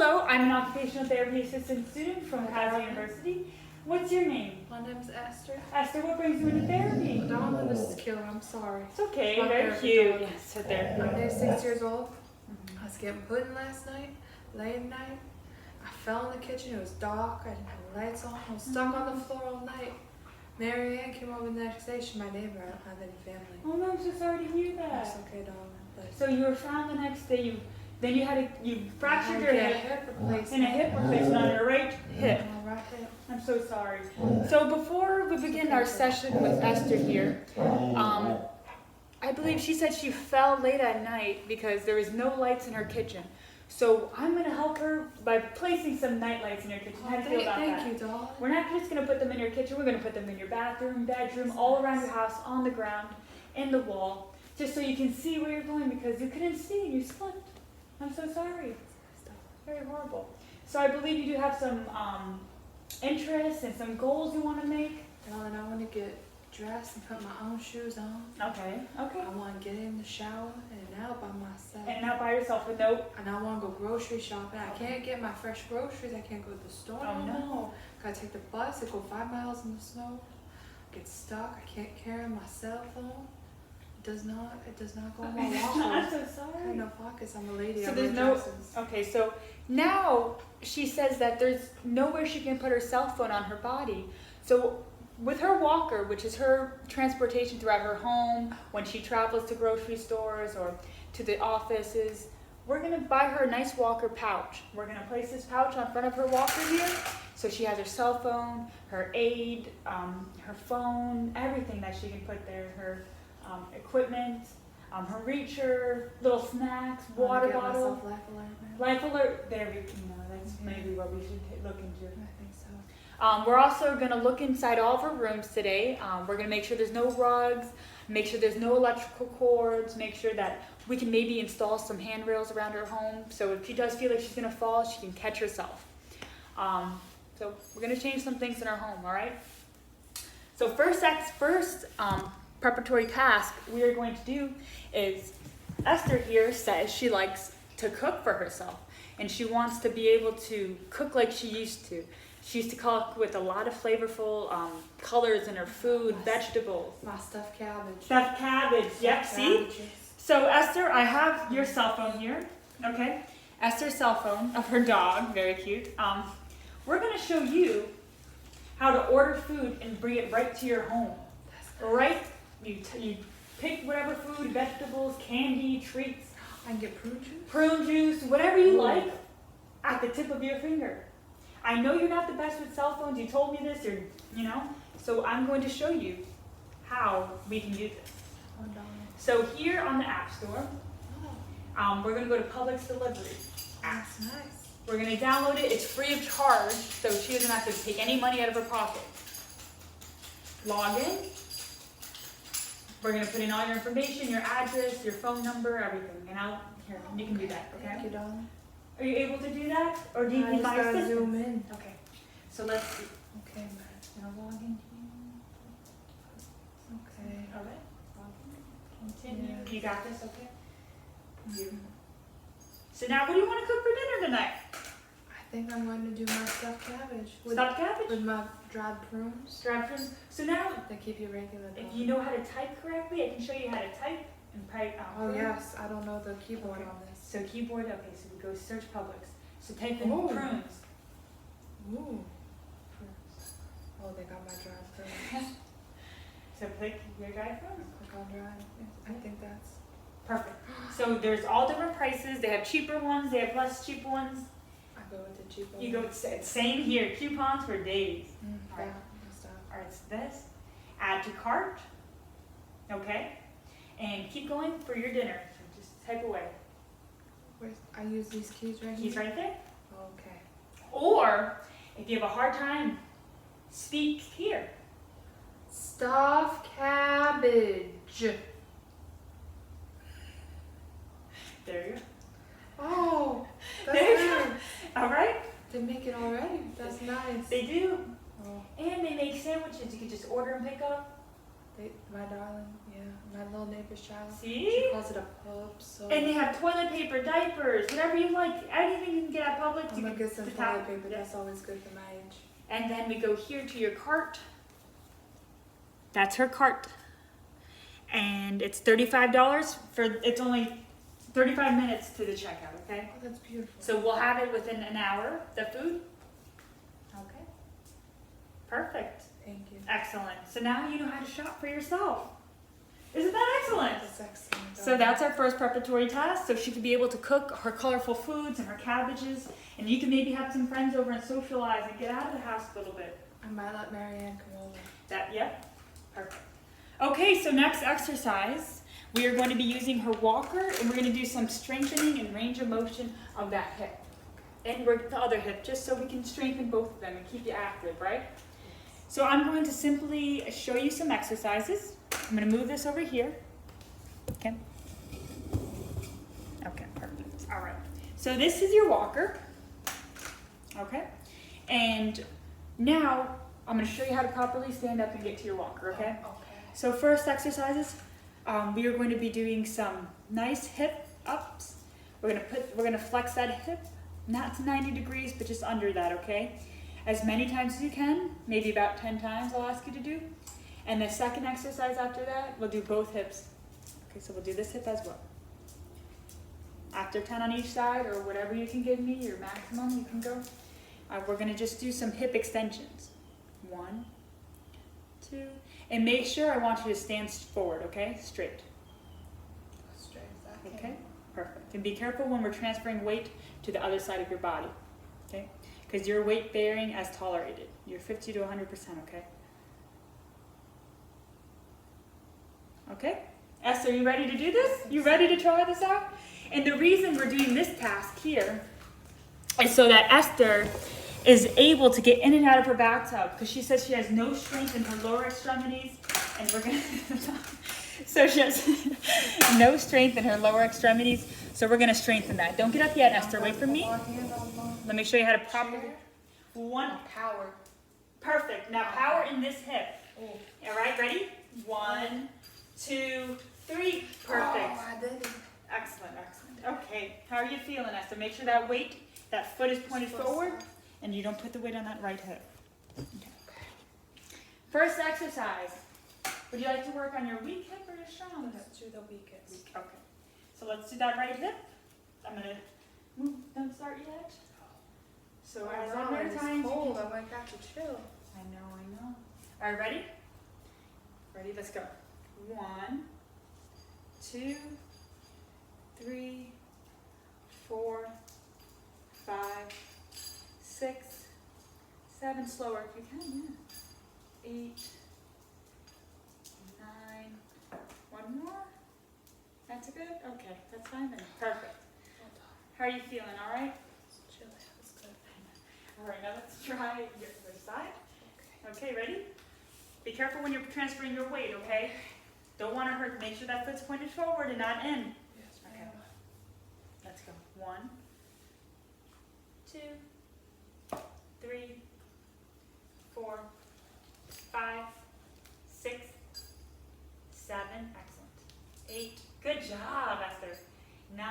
Hello, I'm an occupational therapy assistant student from Castle University. What's your name? My name's Esther. Esther, what brings you into therapy? Donna, this is Kira. I'm sorry. It's okay, My very therapy cute. dog. Yes, so there. I'm 6 years old. I was getting pudding last night, late at night. I fell in the kitchen. It was dark. I didn't have the lights on. I was stuck on the floor all night. Mary Ann came over the next day. She's my neighbor. I don't have any family. Oh no, I'm so sorry to hear that. That's okay, darling. But So you were found the next day. You fractured your I had a hip replacement. and a hip replacement on your right hip. My right hip. I'm so sorry. So before we begin our session with Esther here, I believe she said she fell late at night because there was no lights in her kitchen. So I'm going to help her by placing some night lights in your kitchen. How do you feel about that? Thank you, darling. We're not just going to put them in your kitchen. We're going to put them in your bathroom, bedroom, all around your house, on the ground, in the wall, just so you can see where you're going because you couldn't see and you slipped. I'm so sorry. Very horrible. So I believe you do have some interests and some goals you want to make. Darling, I want to get dressed and put my own shoes on. Okay. Okay. I want to get in the shower and out by myself. And not by yourself with no. And I want to go grocery shopping. I can't get my fresh groceries. I can't go to the store. Oh no. Gotta take the bus. I go 5 miles in the snow. Get stuck. I can't carry my cell phone. It does not go in my I'm walker. so I have sorry. no pockets. I'm a lady. So I there's wear no. dresses. Okay. So now she says that there's nowhere she can put her cell phone on her body. So with her walker, which is her transportation throughout her home, when she travels to grocery stores or to the offices, we're gonna buy her a nice walker pouch. We're gonna place this pouch on front of her walker here, so she has her cell phone, her aid, her phone, everything that she can put there, her equipment, her reacher, little snacks, I wanna water get bottle, myself Life Alert now. life alert. There we go. That's maybe what we should look into. I think so. We're also going to look inside all of her rooms today. We're going to make sure there's no rugs, make sure there's no electrical cords, make sure that we can maybe install some handrails around her home. So if she does feel like she's going to fall, she can catch herself. So we're going to change some things in our home, all right? So first preparatory task we are going to do is, Esther here says she likes to cook for herself. And she wants to be able to cook like she used to. She used to cook with a lot of flavorful colors in her food, vegetables. My stuffed cabbage. Stuffed cabbage, yep, see? Cabbages. So Esther, I have your cell phone here, okay? Esther's cell phone of her dog, very cute. We're gonna show you how to order food and bring it right to your home. Right? You pick whatever food, vegetables, candy, treats, I can get prune juice. prune juice, whatever you like, at the tip of your finger. I know you're not the best with cell phones. You told me this, so I'm going to show you how we can do this. $1. So here on the App Store, Oh, we're going to go to Publix Delivery. that's nice. We're going to download it. It's free of charge, so she doesn't have to take any money out of her pocket. Log in. We're going to put in all your information, your address, your phone number, everything. And here, you can do that, Thank okay? you, darling. Are you able to do that? Or do you I need just my gotta assistance? zoom in. Okay. So let's see. Okay, man. Gonna log in Okay. here. All right. Log in. Continue. Yeah. You got this, okay? You. So now what do you want to cook for dinner tonight? I think I'm going to do my stuffed cabbage with, Stuffed cabbage? with my dried prunes. Dried fruits. So now, They keep you regular. if darling. you know how to type correctly, I can show you how to type and type. Oh prunes. yes, I don't know the keyboard Okay. on this. So keyboard, okay, so we go search Publix. So type in Ooh. prunes. Ooh. Prunes. Oh, they got my dried prunes. So click your dried prunes. Click on dried. Yes, I think that's. Perfect. So there's all different prices. They have cheaper ones, they have less cheap ones. I go with the cheaper. You go, one. same here, coupons for days. Yeah, Alright. that's that. All right, so this, add to cart, okay? And keep going for your dinner, so just type away. Where's, I use these keys right Keys here. right there. Okay. Or, if you have a hard time, speak here. Stuffed cabbage. There you go. Oh, that's There you nice. go. All right? They make it already. That's nice. They do. Oh, And they make sandwiches you can just order and pick up. My darling, yeah, my little neighbor's child. See? She calls it a pub, so. And they have toilet paper, diapers, whatever you like, anything you can get at Publix. I'm You gonna can get some the toilet top- paper, yeah. that's always good for my age. And then we go here to your cart. That's her cart. And it's $35 for, it's only 35 minutes to the checkout, okay? Oh, that's beautiful. So we'll have it within an hour, the food. Okay. Perfect. Thank you. Excellent. So now you know how to shop for yourself. Isn't that excellent? That's excellent. So that's our first preparatory task. So she could be able to cook her colorful foods and her cabbages. And you can maybe have some friends over and socialize and get out of the house a little bit. I might let Marianne come over. Yep. Perfect. Okay, so next exercise, we are going to be using her walker and we're going to do some strengthening and range of motion of that hip. And the other hip, just so we can strengthen both of them and keep you active, right? So I'm going to simply show you some exercises. I'm going to move this over here. Okay. Okay, perfect. All right. So this is your walker. Okay. And now I'm going to show you how to properly stand up and get to your walker, okay? Okay. So first exercises, we are going to be doing some nice hip ups. We're going to flex that hip, not to 90 degrees, but just under that, okay? As many times as you can, maybe about 10 times I'll ask you to do. And the second exercise after that, we'll do both hips. Okay, so we'll do this hip as well. After 10 on each side, or whatever you can give me, your maximum, you can go. We're gonna just do some hip extensions. 1, 2, and make sure I want you to stand forward, okay? Straight. Straight as I can. Okay, perfect. And be careful when we're transferring weight to the other side of your body, okay? Because your weight bearing as tolerated. You're 50 to 100%, okay? Okay? Esther, you ready to do this? You ready to try this out? And the reason we're doing this task here is so that Esther is able to get in and out of her bathtub because she says she has no strength in her lower extremities, and we're gonna so she has no strength in her lower extremities, so we're gonna strengthen that. Don't get up yet, Esther. Wait for me. Let me show you how to properly. One. Power. Perfect. Now power in this hip. Oh. All right, ready? 1, 2, 3. Perfect. Oh, I did it. Excellent, excellent. Okay, how are you feeling, Esther? Make sure that weight, that foot is pointed forward, and you don't put the weight on that right hip. Okay. First exercise. Would you like to work on your weak hip or your strong hip? Let's do the weakest. Okay. So let's do that right hip. I'm gonna move. Don't start yet. So as I'm it's times you cold. can. I might have to chill. I know. All right, ready? Ready? Let's go. 1, 2, 3, 4, 5, 6, 7. Slower if you can. Yeah. 8, 9. One more. That's good. Okay, that's fine then. Perfect. How are you feeling? All right. It's chilly. That's good. All right. Now let's try your other side. Okay, ready? Be careful when you're transferring your weight, okay? Don't want to hurt. Make sure that foot's pointed forward and not in. Yes, Okay. ma'am. Let's go. 1, 2, 3, 4, 5, 6, 7. Excellent. 8. Good job, Esther. 9,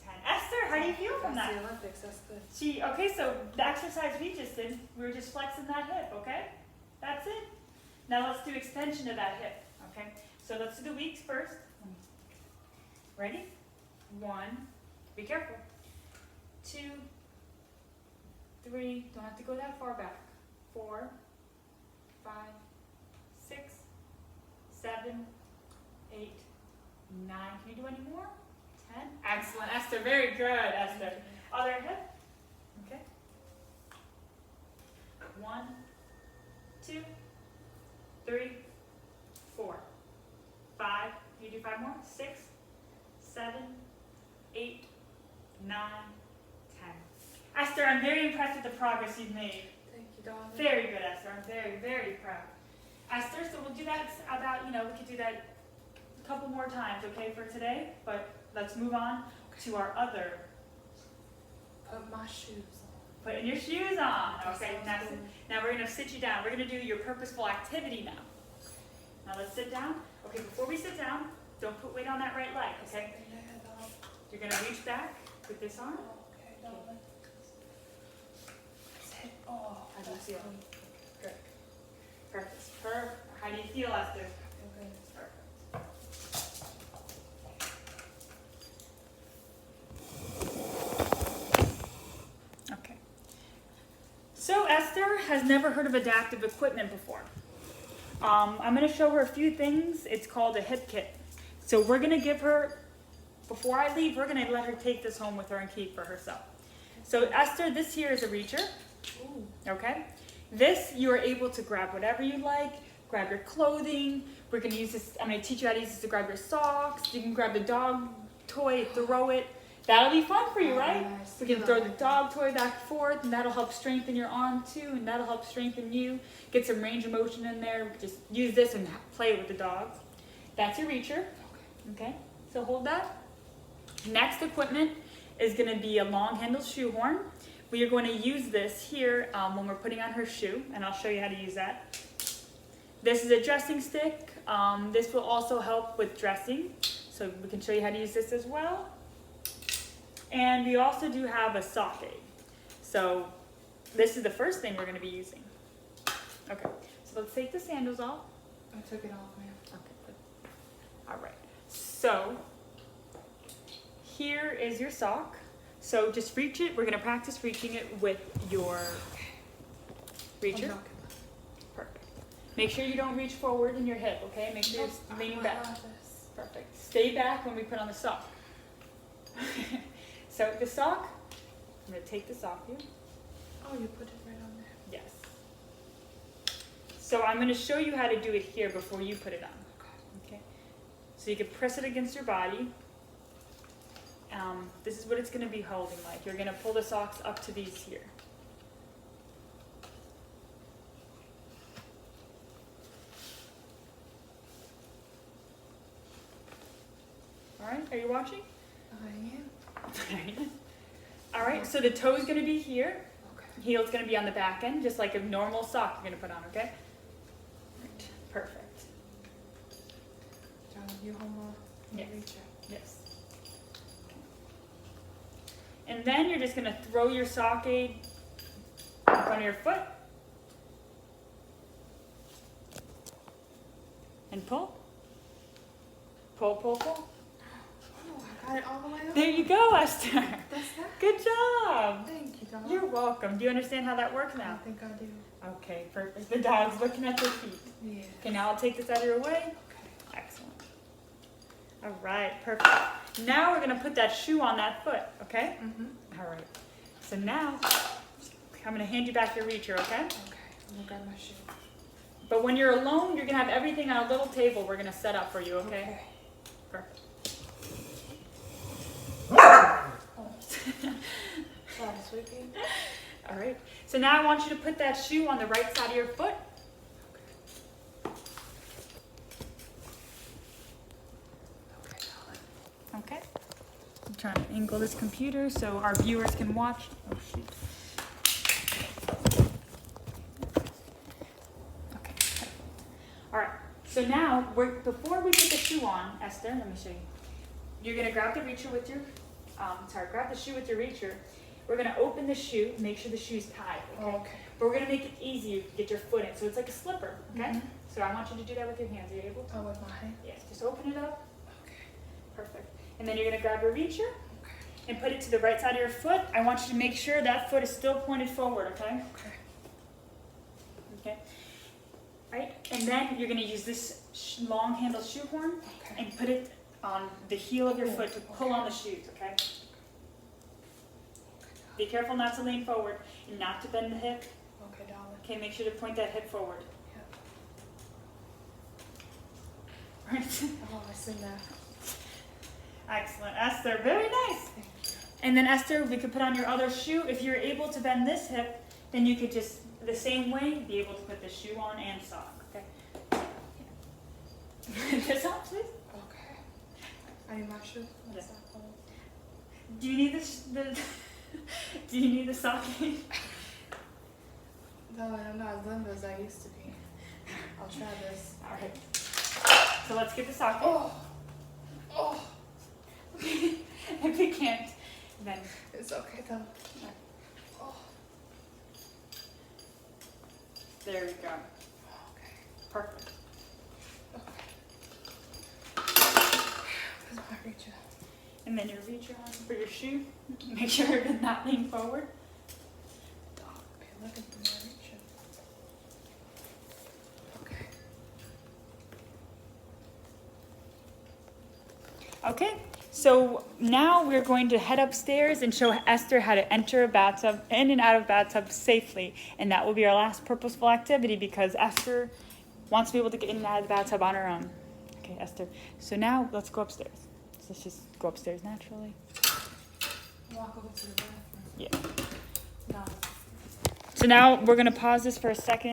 10. Esther, how do you feel from That's that? the Olympics. That's good. Okay, so the exercise we just did, we were just flexing that hip, okay? That's it. Now let's do extension of that hip, okay? So let's do the weeks first. Ready? 1, be careful. 2, 3, don't have to go that far back. 4, 5, 6, 7, 8, 9. Can you do any more? 10. Excellent, Esther. Very good, Esther. Other hip. Okay. 1, 2, 3, 4, 5. Can you do 5 more? 6, 7, 8, 9, 10. Esther, I'm very impressed with the progress you've made. Thank you, darling. Very good, Esther. I'm very, very proud. Esther, so we'll do that about, we could do that a couple more times, okay, for today? But let's move on to our other. Put my shoes on. Putting your shoes on. Okay, Sounds good. now we're going to sit you down. We're going to do your purposeful activity now. Now let's sit down. Okay, before we sit down, don't put weight on that right leg, okay? You're gonna reach back with this arm. Okay, darling. Sit. Oh, How do you feel? Good. Perfect. Perfect. How do you feel, Esther? Perfect. Okay. So Esther has never heard of adaptive equipment before. I'm going to show her a few things. It's called a hip kit. So we're going to give her, before I leave, we're going to let her take this home with her and keep for herself. So Esther, this here is a reacher. Ooh. Okay? This, you are able to grab whatever you like, grab your clothing. We're going to use this, I'm going to teach you how to use this to grab your socks. You can grab the dog toy, throw it. That'll be fun for you, right? Nice. We can throw the dog toy back and forth, and that'll help strengthen your arm too, and that'll help strengthen you. Get some range of motion in there. Just use this and play with the dogs. That's your reacher. Okay, so hold that. Next equipment is going to be a long handled shoehorn. We are going to use this here when we're putting on her shoe, and I'll show you how to use that. This is a dressing stick. This will also help with dressing, so we can show you how to use this as well. And we also do have a sock aid. So this is the first thing we're going to be using. Okay, so let's take the sandals off. I took it off, ma'am. Okay, good. All right. So here is your sock. So just reach it. We're going to practice reaching it with your reacher. Perfect. Make sure you don't reach forward in your hip, okay? Make sure you're leaning back. Perfect. Stay back when we put on the sock. So the sock, I'm going to take this off you. Oh, you put it right on there. Yes. So I'm going to show you how to do it here before you put it on. Okay. So you can press it against your body. This is what it's going to be holding like. You're going to pull the socks up to these here. All right, are you watching? I am. All right, so the toe is going to be here. Okay. Heel's going to be on the back end, just like a normal sock you're going to put on, okay? Right. Perfect. John, you hold my Yes. reacher. Yes. And then you're just going to throw your sock aid in front of your foot. And pull. Pull, pull, pull. Oh, I got it all the way up. There you go, Esther. That's that. Good job. Thank you, dog. You're welcome. Do you understand how that works I now? think I do. Okay, perfect. The dog's looking at their feet. Yeah. Okay, now I'll take this out of your way. Okay. Excellent. All right, perfect. Now we're going to put that shoe on that foot, okay? Mm-hmm. All right. So now I'm going to hand you back your reacher, okay? Okay. I'm gonna grab my shoe. But when you're alone, you're going to have everything on a little table we're going to set up for you, okay? Perfect. Sorry, sweetie. All right. So now I want you to put that shoe on the right side of your foot. Okay, darling. Okay. I'm trying to angle this computer so our viewers can watch. Oh, shoot. Okay. Perfect. All right. So now, before we put the shoe on, Esther, let me show you. You're going to grab the reacher with your, grab the shoe with your reacher. We're going to open the shoe, make sure the shoe's tied, okay? Okay. But we're going to make it easier to get your foot in, so it's like a slipper, okay? Mhm. So I want you to do that with your hands. Are you able to? Oh, with my hand. Yes, just open it up. Okay. Perfect. And then you're going to grab your reacher Okay. and put it to the right side of your foot. I want you to make sure that foot is still pointed forward, okay? Okay. Okay. Right? And then you're going to use this long handled shoehorn Okay. and put it on the heel of your foot to pull on the shoes, okay? Be careful not to lean forward and not to bend the hip. Okay, darling. Okay, make sure to point that hip forward. Yep. Right? Oh, I see that. Excellent. Esther, very nice. Thank you. And then Esther, we could put on your other shoe. If you're able to bend this hip, then you could just, the same way, be able to put the shoe on and sock, okay? This on, please. Okay. I need my shoe. Yeah. Do you need do you need the sock? No, I'm not as limp as I used to be. I'll try this. All right. So let's get the socket. Oh. Oh. If we can't, then It's okay though. Oh. there we go. Okay. Perfect. Where's my reach at? And then you reach around for your shoe. Make sure to not lean forward. Okay, looking for my reach at. Okay. Okay, so now we're going to head upstairs and show Esther how to enter a bathtub, in and out of bathtub safely. And that will be our last purposeful activity because Esther wants to be able to get in and out of the bathtub on her own. Okay, Esther. So now let's go upstairs. So let's just go upstairs naturally. Walk over to the bathroom. Yeah. No. So now we're going to pause this for a second.